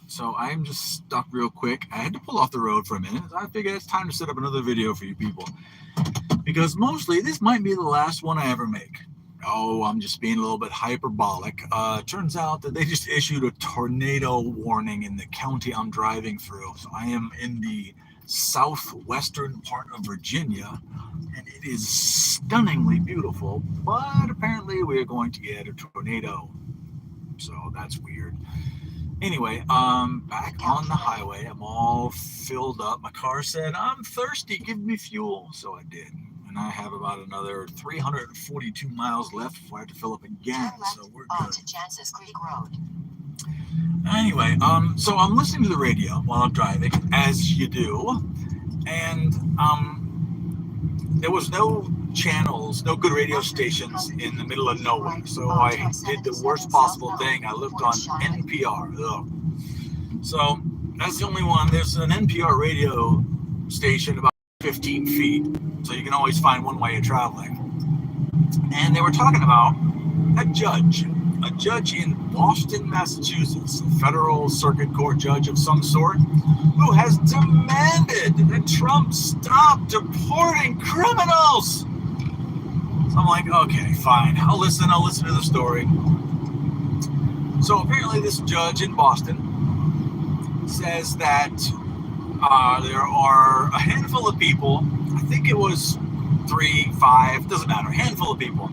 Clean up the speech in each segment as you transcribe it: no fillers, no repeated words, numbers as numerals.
So I am just stuck real quick. I had to pull off the road for a minute. I figured it's time to set up another video for you people. Because mostly this might be the last one I ever make. Oh, I'm just being a little bit hyperbolic. Turns out that they just issued a tornado warning in the county I'm driving through. So I am in the southwestern part of Virginia, and it is stunningly beautiful. But apparently we are going to get a tornado. So that's weird. Anyway, back on the highway. I'm all filled up. My car said, "I'm thirsty, give me fuel." So I did. And I have about another 342 miles left before I have to fill up again. So we're good. To Jancis Creek Road. Anyway, so I'm listening to the radio while I'm driving, as you do. And there was no channels, no good radio stations in the middle of nowhere. So I did the worst possible thing. I looked on NPR. Ugh. So that's the only one. There's an NPR radio station about 15 feet. So you can always find one way of traveling. And they were talking about a judge in Boston, Massachusetts, a federal circuit court judge of some sort, who has demanded that Trump stop deporting criminals. So I'm like, okay, fine. I'll listen to the story. So apparently this judge in Boston says that there are a handful of people, I think it was 3, 5, doesn't matter, a handful of people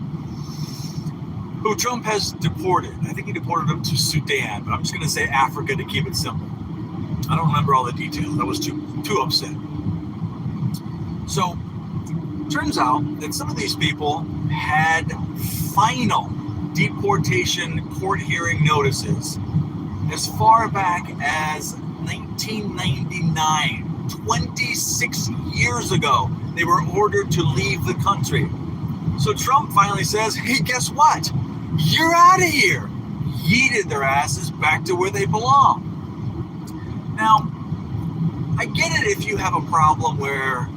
who Trump has deported. I think he deported them to Sudan, but I'm just going to say Africa to keep it simple. I don't remember all the details. I was too upset. So, turns out that some of these people had final deportation court hearing notices as far back as 1999. 26 years ago, they were ordered to leave the country. So Trump finally says, hey, guess what? You're out of here. Yeeted their asses back to where they belong. Now, I get it if you have a problem where,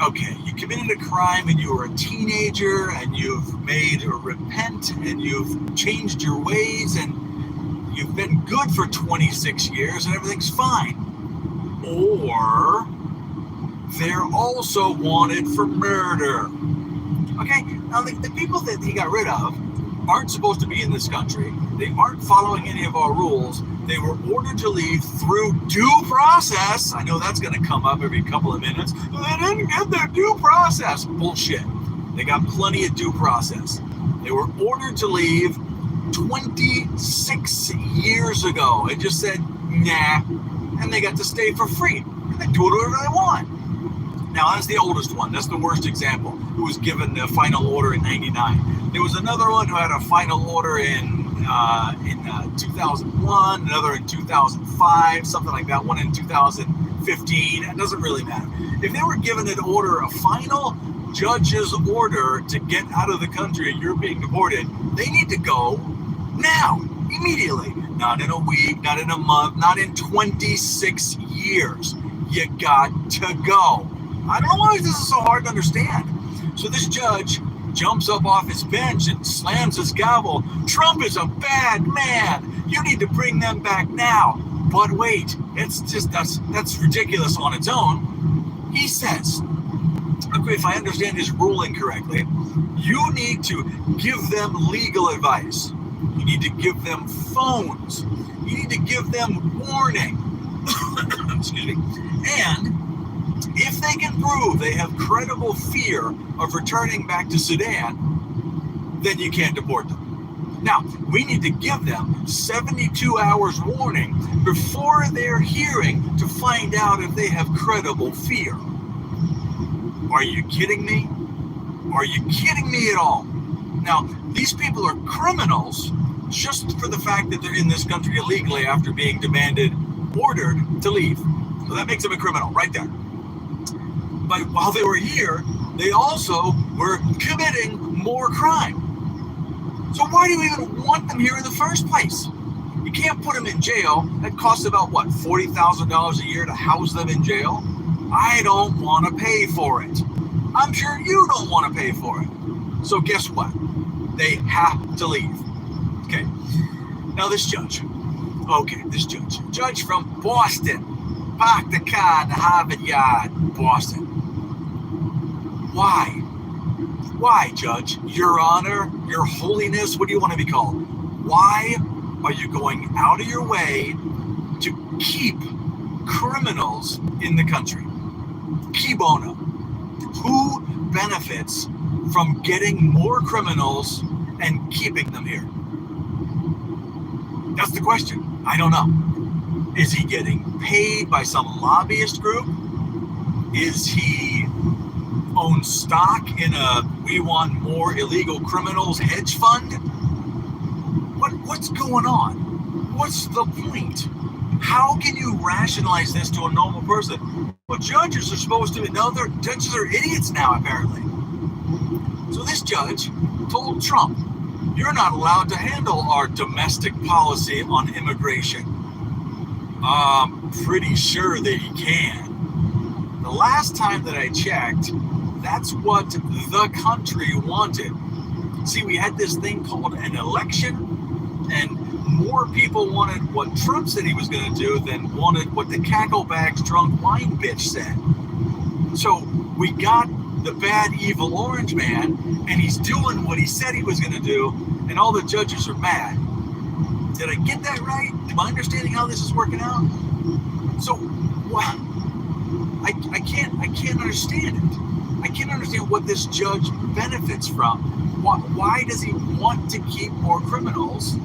okay, you committed a crime and you were a teenager and you've made a repent and you've changed your ways and you've been good for 26 years and everything's fine. Or they're also wanted for murder. Okay, now the people that he got rid of aren't supposed to be in this country. They aren't following any of our rules. They were ordered to leave through due process. I know that's going to come up every couple of minutes. They didn't get their due process. Bullshit. They got plenty of due process. They were ordered to leave 26 years ago. It just said, nah. And they got to stay for free. And they do whatever they want. Now, that's the oldest one. That's the worst example, who was given the final order in 99. There was another one who had a final order in 2001, another in 2005, something like that, one in 2015. It doesn't really matter. If they were given an order, a final judge's order to get out of the country and you're being deported, they need to go now, immediately. Not in a week, not in a month, not in 26 years. You got to go. I don't know why this is so hard to understand. So this judge jumps up off his bench and slams his gavel. Trump is a bad man. You need to bring them back now. But wait, it's just that's ridiculous on its own. He says, okay, if I understand his ruling correctly, you need to give them legal advice. You need to give them phones. You need to give them warning. Excuse me. And if they can prove they have credible fear of returning back to Sudan, then you can't deport them. Now, we need to give them 72 hours warning before their hearing to find out if they have credible fear. Are you kidding me? Are you kidding me at all? Now, these people are criminals just for the fact that they're in this country illegally after being ordered to leave. So that makes them a criminal right there. But while they were here, they also were committing more crime. So why do you even want them here in the first place? You can't put them in jail. That costs about, what, $40,000 a year to house them in jail? I don't want to pay for it. I'm sure you don't want to pay for it. So guess what? They have to leave. Okay. Now this judge, Okay, this judge from Boston, parked the car in the Harvard Yard, Boston. Why, Judge? Your Honor, Your Holiness, what do you want to be called? Why are you going out of your way to keep criminals in the country? Key bono. Who benefits from getting more criminals and keeping them here? That's the question. I don't know. Is he getting paid by some lobbyist group? Is he own stock in a we want more illegal criminals hedge fund? What's going on? What's the point? How can you rationalize this to a normal person? Well, judges are supposed to know judges are idiots now, apparently. So this judge told Trump, you're not allowed to handle our domestic policy on immigration. I'm pretty sure that he can. The last time that I checked, that's what the country wanted. See, we had this thing called an election, and more people wanted what Trump said he was going to do than wanted what the cacklebags drunk wine bitch said. So we got the bad, evil orange man, and he's doing what he said he was going to do, and all the judges are mad. Did I get that right? Am I understanding how this is working out? So, I can't understand it. I can't understand what this judge benefits from. Why does he want to keep more criminals?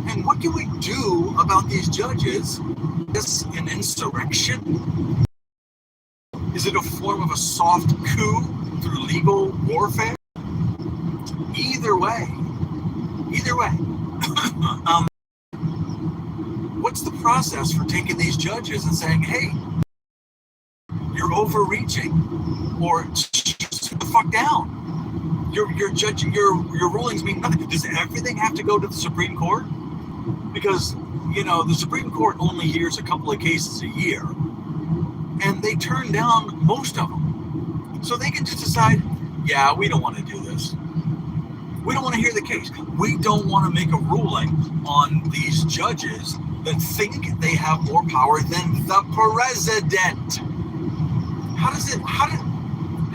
And what can we do about these judges? Is this an insurrection? Is it a form of a soft coup through legal warfare? Either way. What's the process for taking these judges and saying, hey, you're overreaching, or sit the fuck down? Your judging, your rulings mean nothing. Does everything have to go to the Supreme Court? Because, the Supreme Court only hears a couple of cases a year, and they turn down most of them. So they can just decide, yeah, we don't want to do this. We don't want to hear the case. We don't want to make a ruling on these judges that think they have more power than the president.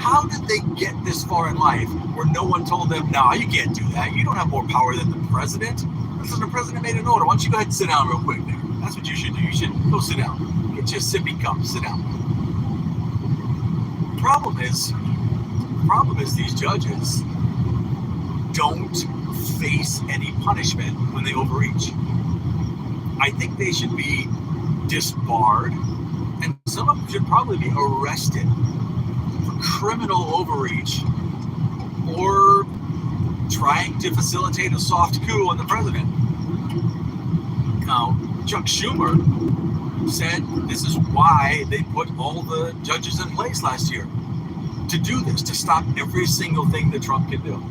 How did they get this far in life where no one told them, no, you can't do that. You don't have more power than the president. Listen, the president made an order. Why don't you go ahead and sit down real quick there? That's what you should do. You should go sit down. Get your sippy cup. Sit down. The problem is these judges don't face any punishment when they overreach. I think they should be disbarred, and some of them should probably be arrested for criminal overreach or trying to facilitate a soft coup on the president. Now, Chuck Schumer said this is why they put all the judges in place last year, to do this, to stop every single thing that Trump can do.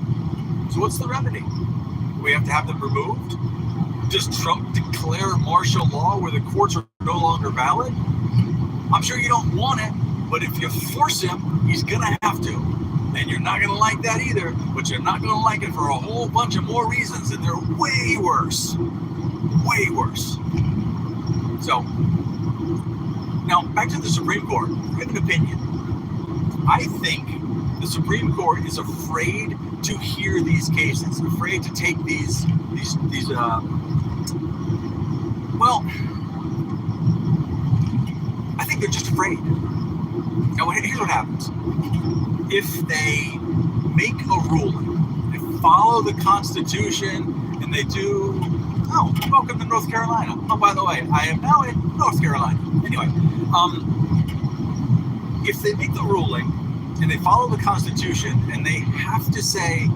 So what's the remedy? Do we have to have them removed? Does Trump declare martial law where the courts are no longer valid? I'm sure you don't want it, but if you force him, he's going to have to. And you're not going to like that either, but you're not going to like it for a whole bunch of more reasons, and they're way worse. Way worse. So, now back to the Supreme Court. I have an opinion. I think the Supreme Court is afraid to hear these cases, afraid to take these I think they're just afraid. Now, here's what happens. If they make a ruling, they follow the Constitution, and they do, welcome to North Carolina. Oh, by the way, I am now in North Carolina. Anyway, if they make the ruling, and they follow the Constitution, and they have to say,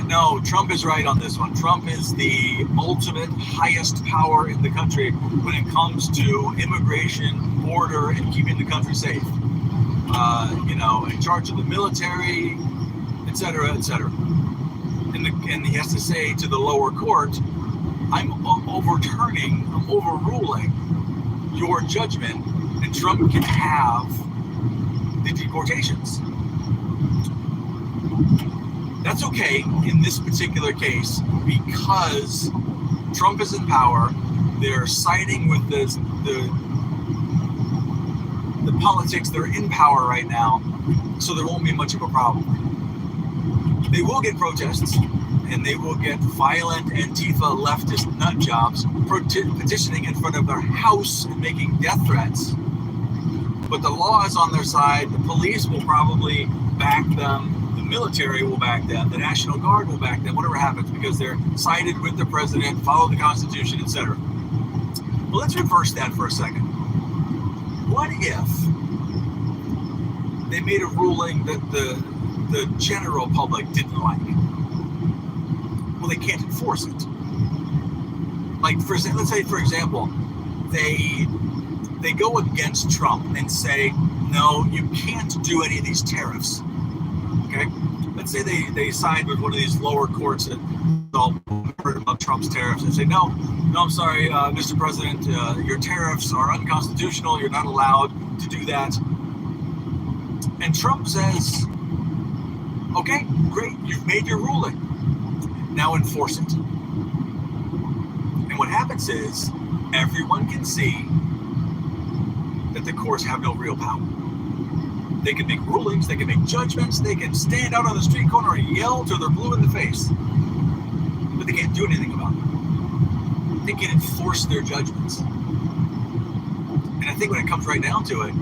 no, Trump is right on this one. Trump is the ultimate highest power in the country when it comes to immigration, border, and keeping the country safe. In charge of the military, et cetera, et cetera. And he has to say to the lower court, I'm overruling your judgment, and Trump can have the deportations. That's okay in this particular case because Trump is in power They're siding with the politics that are in power right now, so there won't be much of a problem. They will get protests, and they will get violent Antifa leftist nut jobs petitioning in front of their house and making death threats. But the law is on their side. The police will probably back them. The military will back them. The National Guard will back them, whatever happens, because they're sided with the president, follow the Constitution, etc. Well, let's reverse that for a second. What if they made a ruling that the general public didn't like? Well, they can't enforce it. Like, let's say, for example, they go against Trump and say, no, you can't do any of these tariffs. Okay? Let's say they side with one of these lower courts that all heard about Trump's tariffs and say, no, I'm sorry, Mr. President, your tariffs are unconstitutional. You're not allowed to do that. And Trump says, okay, great, you've made your ruling. Now enforce it. And what happens is everyone can see that the courts have no real power. They can make rulings, they can make judgments, they can stand out on the street corner and yell till they're blue in the face. But they can't do anything about it. They can enforce their judgments. And I think when it comes right down to it,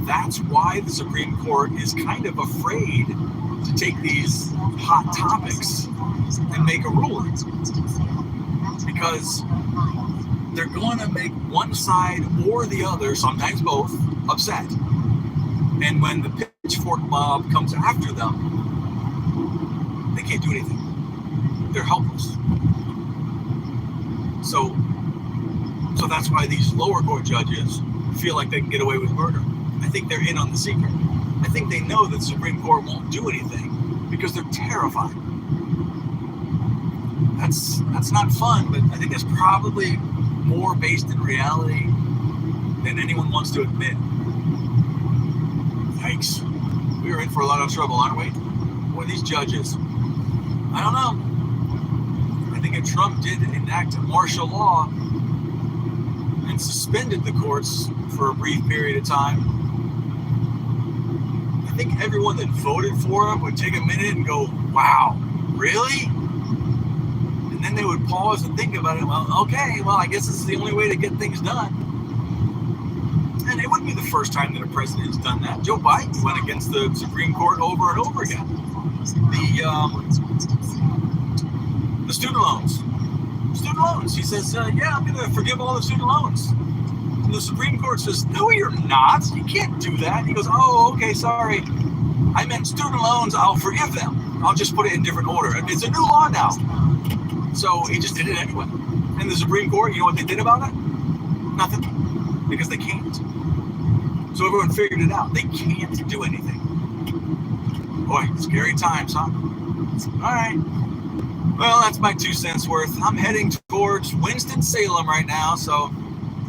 that's why the Supreme Court is kind of afraid to take these hot topics and make a ruling. Because they're going to make one side or the other, sometimes both, upset. And when the pitchfork mob comes after them, they can't do anything. They're helpless. So that's why these lower court judges feel like they can get away with murder. I think they're in on the secret. I think they know that the Supreme Court won't do anything because they're terrified. That's not fun, but I think that's probably more based in reality than anyone wants to admit. Yikes. We're in for a lot of trouble, aren't we? Boy, these judges. I don't know. I think if Trump did enact martial law and suspended the courts for a brief period of time, I think everyone that voted for him would take a minute and go, wow, really? And then they would pause and think about it. Well, okay, I guess this is the only way to get things done. And it wouldn't be the first time that a president has done that. Joe Biden went against the Supreme Court over and over again. The student loans. He says, yeah, I'm going to forgive all the student loans. And the Supreme Court says, no, you're not. You can't do that. He goes, oh, okay, sorry. I meant student loans. I'll forgive them. I'll just put it in different order. It's a new law now. So he just did it anyway. And the Supreme Court, you know what they did about it? Nothing. Because they can't. So everyone figured it out. They can't do anything. Boy, scary times, huh? All right. Well, that's my 2 cents worth. I'm heading towards Winston-Salem right now, so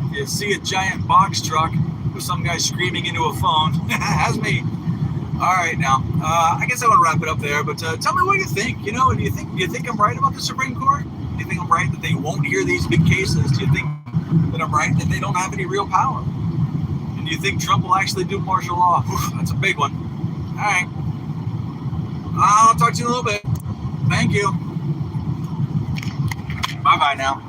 if you see a giant box truck with some guy screaming into a phone, that's me. All right, now, I guess I want to wrap it up there, but tell me what you think. You know, do you think I'm right about the Supreme Court? Do you think I'm right that they won't hear these big cases? Do you think that I'm right that they don't have any real power? And do you think Trump will actually do martial law? Whew, that's a big one. All right. I'll talk to you in a little bit. Thank you. Bye-bye now.